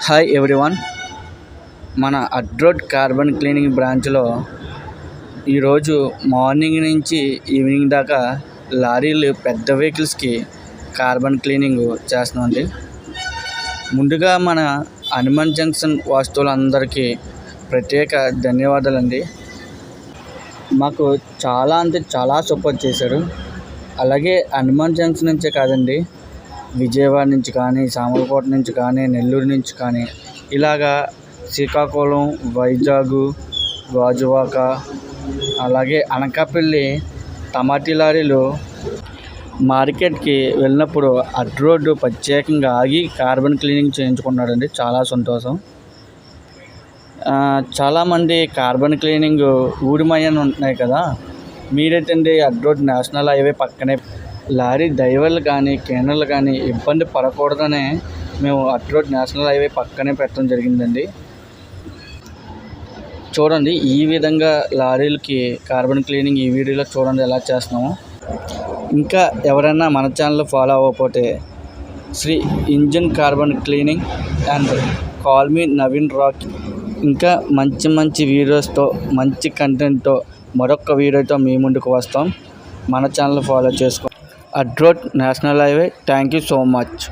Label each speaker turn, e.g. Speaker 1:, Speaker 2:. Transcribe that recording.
Speaker 1: Hi everyone. మన అడ్రోడ్ carbon cleaning బ్రాంచ్లో ఈరోజు మార్నింగ్ నుంచి ఈవినింగ్ దాకా లారీలు పెద్ద వెహికల్స్కి కార్బన్ క్లీనింగ్ చేస్తున్నామండి. ముందుగా మన హనుమాన్ జంక్షన్ వాస్తువులందరికీ ప్రత్యేక ధన్యవాదాలండి. మాకు చాలా సపోర్ట్ చేశారు. అలాగే హనుమాన్ జంక్షన్ నుంచే కాదండి, విజయవాడ నుంచి కానీ, సామర్లకోట నుంచి కానీ, నెల్లూరు నుంచి కానీ, ఇలాగా శ్రీకాకుళం, వైజాగ్, గాజువాక, అలాగే అనకాపల్లి టమాటీ లారీలు మార్కెట్కి వెళ్ళినప్పుడు అడ్రోడ్ ప్రత్యేకంగా ఆగి కార్బన్ క్లీనింగ్ చేయించుకున్నారండి. చాలా సంతోషం. చాలామంది కార్బన్ క్లీనింగ్ ఊడిమయ్యని ఉంటున్నాయి కదా, మీరైతే అడ్రోడ్ నేషనల్ హైవే పక్కనే లారీ డ్రైవర్లు కానీ క్లీనర్లు కానీ ఇబ్బంది పడకూడదనే మేము అడ్రోడ్ నేషనల్ హైవే పక్కనే పెట్టడం జరిగిందండి. చూడండి, ఈ విధంగా లారీలకి కార్బన్ క్లీనింగ్ ఈ వీడియోలో చూడండి ఎలా చేస్తున్నాము. ఇంకా ఎవరైనా మన ఛానల్ ఫాలో అవ్వకపోతే Sri engine carbon cleaning and call మీ నవీన్ రాక్, ఇంకా మంచి వీడియోస్తో, మంచి కంటెంట్తో మరొక వీడియోతో మీ ముందుకు వస్తాం. మన ఛానల్ ఫాలో చేసుకోండి. అడ్రోడ్ national highway. Thank you so much.